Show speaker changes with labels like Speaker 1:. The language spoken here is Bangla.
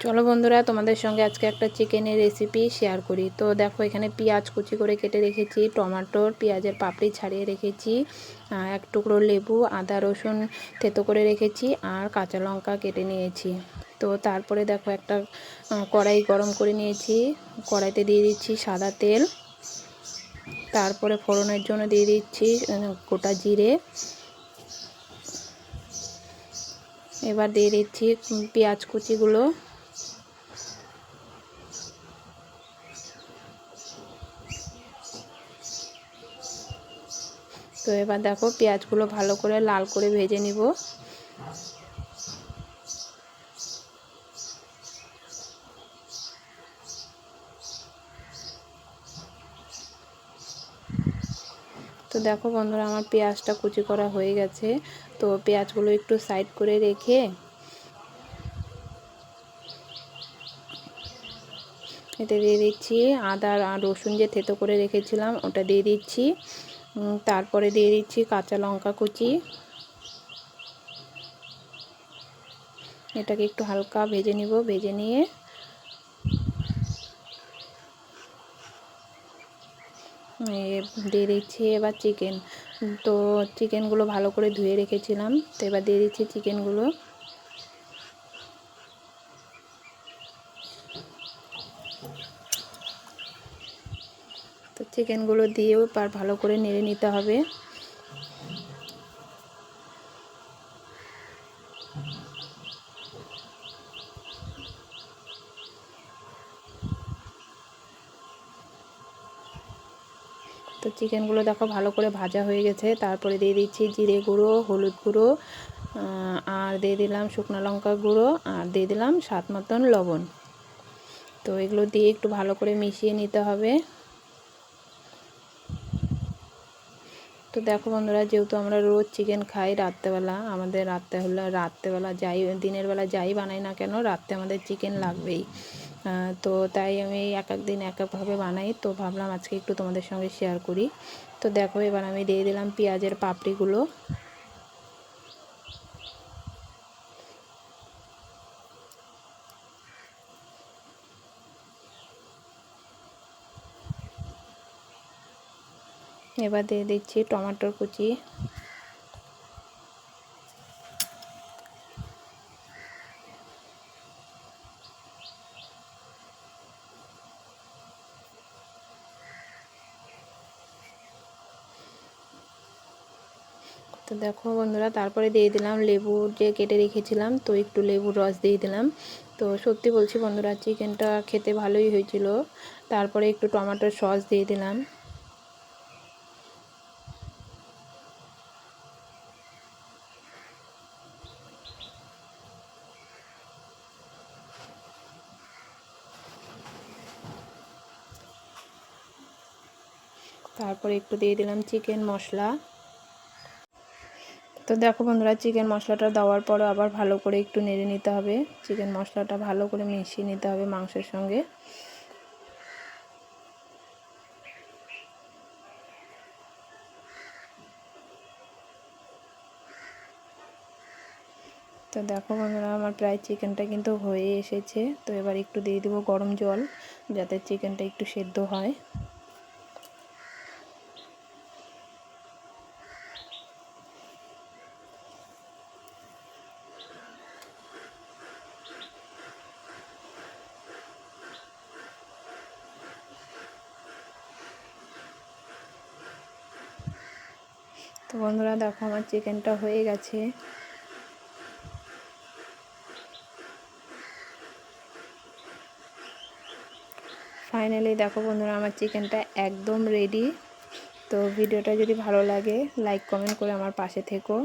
Speaker 1: চলো বন্ধুরা, তোমাদের সঙ্গে আজকে একটা চিকেনের রেসিপি শেয়ার করি। তো দেখো, এখানে পেঁয়াজ কুচি করে কেটে রেখেছি, টমেটোর পেঁয়াজের পাপড়ি ছাড়িয়ে রেখেছি, এক টুকরো লেবু, আদা রসুন থেতো করে রেখেছি, আর কাঁচা লঙ্কা কেটে নিয়েছি। তো তারপরে দেখো, একটা কড়াই গরম করে নিয়েছি। কড়াইতে দিয়ে দিচ্ছি সাদা তেল। তারপরে ফোড়নের জন্য দিয়ে দিচ্ছি গোটা জিরে। এবার দিয়ে দিচ্ছি পেঁয়াজ কুচিগুলো। তো এবার দেখো, পেঁয়াজগুলো ভালো করে লাল করে ভেজে নিব। তো দেখো বন্ধুরা, আমার পেঁয়াজটা কুচি করা হয়ে গেছে। তো পেঁয়াজগুলো একটু সাইড করে রেখে এতে দিয়ে দিচ্ছি আদা আর রসুন যে থেতো করে রেখেছিলাম, ওটা দিয়ে দিচ্ছি। তারপরে দিয়ে দিচ্ছি কাঁচা লঙ্কা কুচি। এটাকে একটু হালকা ভেজে নিব। ভেজে নিয়ে দিয়ে দিচ্ছি এবার চিকেন। তো চিকেনগুলো ভালো করে ধুয়ে রেখেছিলাম। তো এবার দিয়ে দিচ্ছি চিকেনগুলো। তো চিকেনগুলো দিয়েও ভালো করে নেড়ে নিতে হবে। তো চিকেনগুলো দেখো ভালো করে ভাজা হয়ে গেছে। তারপরে দিয়ে দিচ্ছি জিরে গুঁড়ো, হলুদ গুঁড়ো, আর দিয়ে দিলাম শুকনো লঙ্কা গুঁড়ো, আর দিয়ে দিলাম স্বাদ মতন লবণ। তো এগুলো দিয়ে একটু ভালো করে মিশিয়ে নিতে হবে। তো দেখো বন্ধুরা, যেহেতু আমরা রোজ চিকেন খাই রাত্রেবেলা, আমাদের রাত্রেবেলা যাই, দিনের বেলা যাই বানাই না কেন, রাত্রে আমাদের চিকেন লাগবেই। তো তাই আমি এক এক দিন এক একভাবে বানাই। তো ভাবলাম আজকে একটু তোমাদের সঙ্গে শেয়ার করি। তো দেখো, এবার আমি দিয়ে দিলাম পেঁয়াজের পাপড়িগুলো। এবার দিয়ে দিচ্ছি টমেটোর কুচি। তো দেখো বন্ধুরা, তারপরে দিয়ে দিলাম লেবু যে কেটে রেখেছিলাম। তো একটু লেবুর রস দিয়ে দিলাম। তো সত্যি বলছি বন্ধুরা, চিকেনটা খেতে ভালোই হয়েছিল। তারপরে একটু টমেটোর সস দিয়ে দিলাম। তারপরে একটু দিয়ে দিলাম চিকেন মশলা। তো দেখো বন্ধুরা, চিকেন মশলাটা দেওয়ার পরে আবার ভালো করে একটু নেড়ে নিতে হবে। চিকেন মশলাটা ভালো করে মিশিয়ে নিতে হবে মাংসের সঙ্গে। তো দেখো বন্ধুরা, আমার প্রায় চিকেনটা কিন্তু হয়ে এসেছে। তো এবার একটু দিয়ে দেবো গরম জল, যাতে চিকেনটা একটু সেদ্ধ হয়। তো বন্ধুরা দেখো, আমার চিকেনটা হয়ে গেছে। ফাইনালি দেখো বন্ধুরা, আমার চিকেনটা একদম রেডি। তো ভিডিওটা যদি ভালো লাগে, লাইক কমেন্ট করে আমার পাশে থেকো।